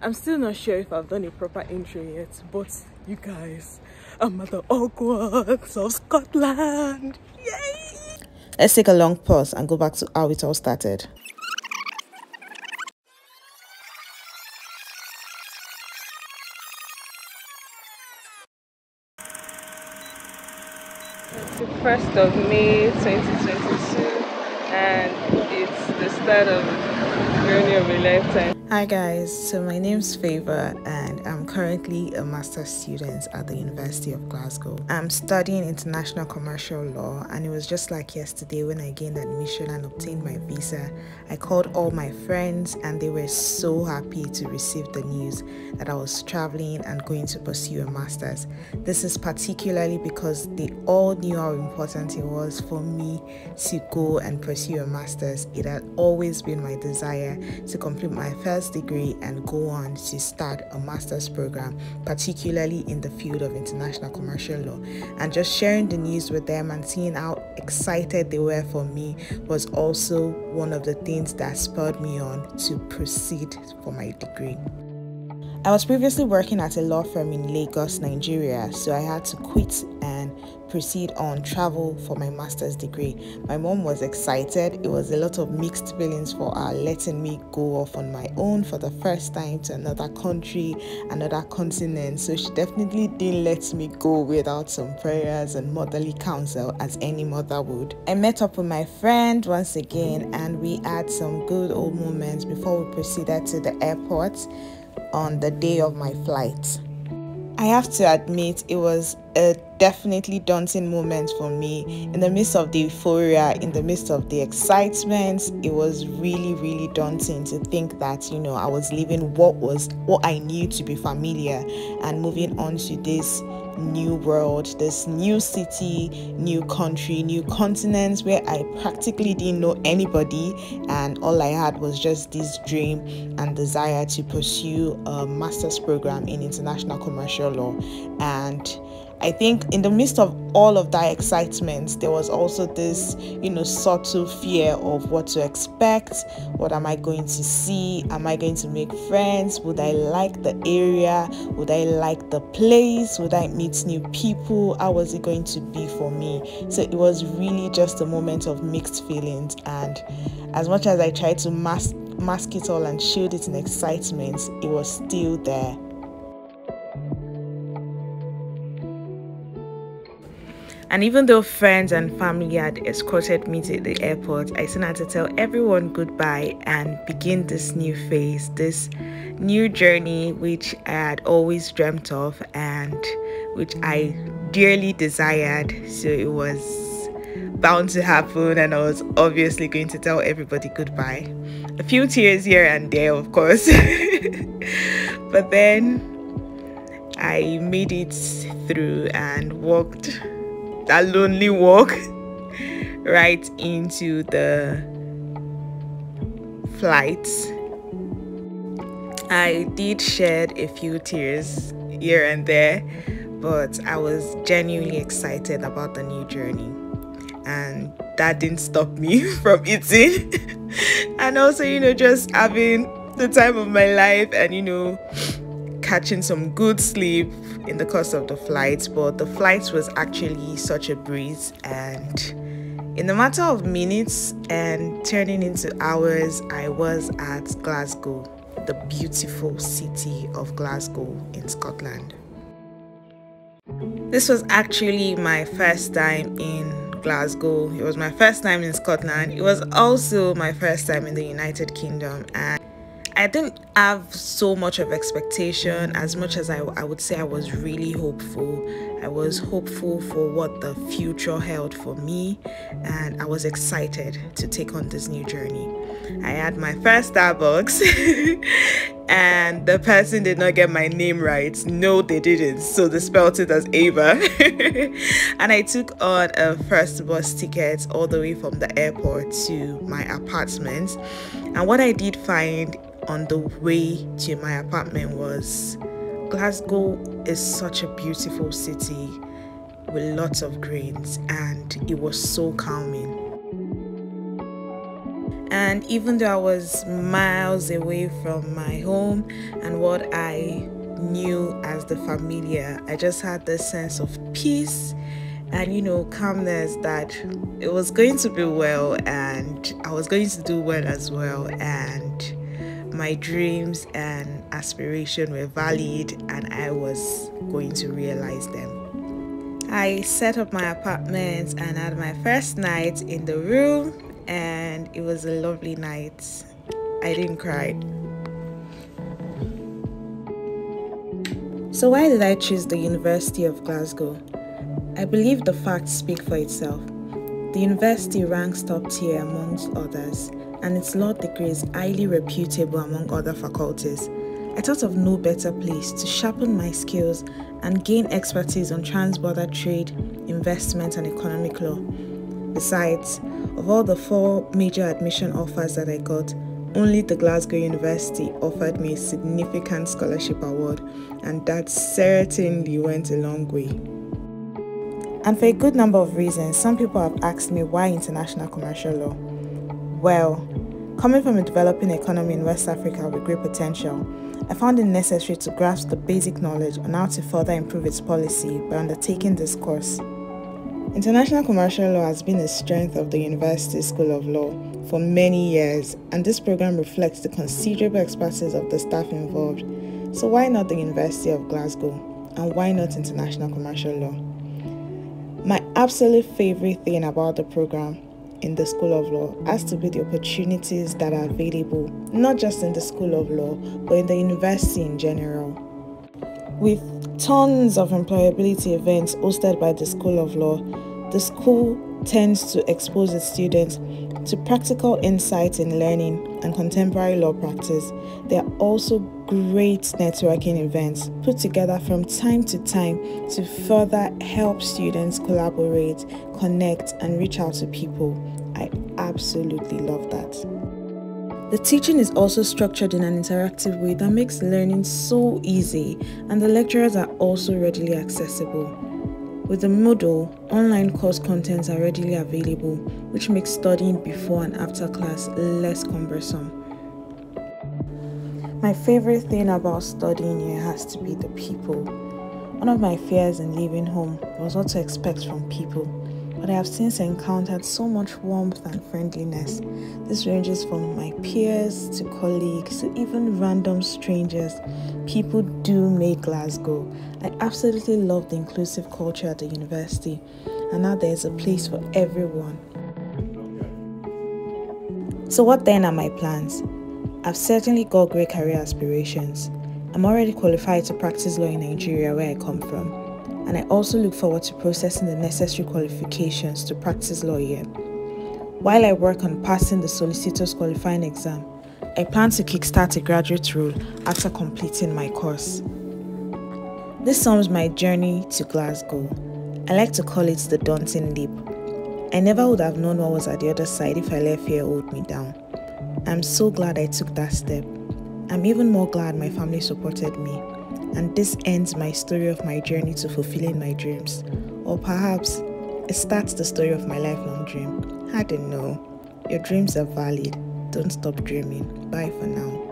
I'm still not sure if I've done a proper intro yet, but you guys, I'm at the Hogwarts of Scotland. Yay! Let's take a long pause and go back to how it all started. It's the 1st of May 2022 and it's the start of the journey of a lifetime. Hi guys, so my name's Favor and I'm currently a master's student at the University of Glasgow. I'm studying international commercial law, and it was just like yesterday when I gained admission and obtained my visa. I called all my friends and they were so happy to receive the news that I was traveling and going to pursue a master's. This is particularly because they all knew how important it was for me to go and pursue a master's. It had always been my desire to complete my first degree and go on to start a master's program, particularly in the field of international commercial law. And just sharing the news with them and seeing how excited they were for me was also one of the things that spurred me on to proceed for my degree. I was previously working at a law firm in Lagos, Nigeria, so I had to quit and proceed on travel for my master's degree. My mom was excited. It was a lot of mixed feelings for her letting me go off on my own for the first time to another country, another continent. So she definitely didn't let me go without some prayers and motherly counsel, as any mother would. I met up with my friend once again and we had some good old moments before we proceeded to the airport on the day of my flight. I have to admit, it was a definitely daunting moment for me. In the midst of the euphoria, in the midst of the excitement, it was really daunting to think that, I was leaving what I knew to be familiar and moving on to this new world, this new city, new country, new continent where I practically didn't know anybody, and all I had was just this dream and desire to pursue a master's program in international commercial law. And I think in the midst of all of that excitement, there was also this, subtle fear of what to expect. What am I going to see? Am I going to make friends? Would I like the area? Would I like the place? Would I meet new people? How was it going to be for me? So it was really just a moment of mixed feelings. And as much as I tried to mask it all and shield it in excitement, it was still there. And even though friends and family had escorted me to the airport, I still had to tell everyone goodbye and begin this new phase, this new journey which I had always dreamt of and which I dearly desired. So it was bound to happen, and I was obviously going to tell everybody goodbye. A few tears here and there, of course. But then I made it through and walked that lonely walk right into the flight. I did shed a few tears here and there, but I was genuinely excited about the new journey, and that didn't stop me from eating and also just having the time of my life and catching some good sleep in the course of the flight. But the flight was actually such a breeze, and in the matter of minutes and turning into hours, I was at Glasgow, the beautiful city of Glasgow in Scotland. This was actually my first time in Glasgow. It was my first time in Scotland. It was also my first time in the United Kingdom, and I didn't have so much of expectation as much as I would say I was really hopeful. I was hopeful for what the future held for me, and I was excited to take on this new journey. I had my first Starbucks and the person did not get my name right. No, they didn't. So they spelled it as Ava. And I took on a first bus ticket all the way from the airport to my apartment. And what I did find on the way to my apartment was Glasgow is such a beautiful city with lots of greens, and it was so calming. And even though I was miles away from my home and what I knew as the familiar, I just had this sense of peace and calmness that it was going to be well and I was going to do well as well, and my dreams and aspiration were valid and I was going to realize them. I set up my apartment and had my first night in the room, and it was a lovely night. I didn't cry. So why did I choose the University of Glasgow? I believe the facts speak for itself. The university ranks top tier amongst others, and its law degree is highly reputable among other faculties. I thought of no better place to sharpen my skills and gain expertise on trans-border trade, investment, and economic law. Besides, of all the 4 major admission offers that I got, only the Glasgow University offered me a significant scholarship award, and that certainly went a long way. And for a good number of reasons, some people have asked me why international commercial law. Well, coming from a developing economy in West Africa with great potential, I found it necessary to grasp the basic knowledge on how to further improve its policy by undertaking this course. International commercial law has been a strength of the University School of Law for many years, and this program reflects the considerable expertise of the staff involved. So why not the University of Glasgow? And why not international commercial law? My absolute favorite thing about the program in the School of Law has to be the opportunities that are available, not just in the School of Law, but in the university in general. With tons of employability events hosted by the School of Law, the school tends to expose its students to practical insights in learning and contemporary law practice. There are also great networking events put together from time to time to further help students collaborate, connect, and reach out to people. I absolutely love that. The teaching is also structured in an interactive way that makes learning so easy, and the lecturers are also readily accessible. With the Moodle, online course contents are readily available, which makes studying before and after class less cumbersome. My favorite thing about studying here has to be the people. One of my fears in leaving home was what to expect from people, but I have since encountered so much warmth and friendliness. This ranges from my peers to colleagues to even random strangers. People do make Glasgow. I absolutely love the inclusive culture at the university, and now there is a place for everyone. So what then are my plans? I've certainly got great career aspirations. I'm already qualified to practice law in Nigeria, where I come from, and I also look forward to processing the necessary qualifications to practice law here. While I work on passing the solicitor's qualifying exam, I plan to kickstart a graduate role after completing my course. This sums my journey to Glasgow. I like to call it the daunting leap. I never would have known what was at the other side if I let fear hold me down. I'm so glad I took that step. I'm even more glad my family supported me. And this ends my story of my journey to fulfilling my dreams. Or perhaps it starts the story of my lifelong dream. I don't know. Your dreams are valid. Don't stop dreaming. Bye for now.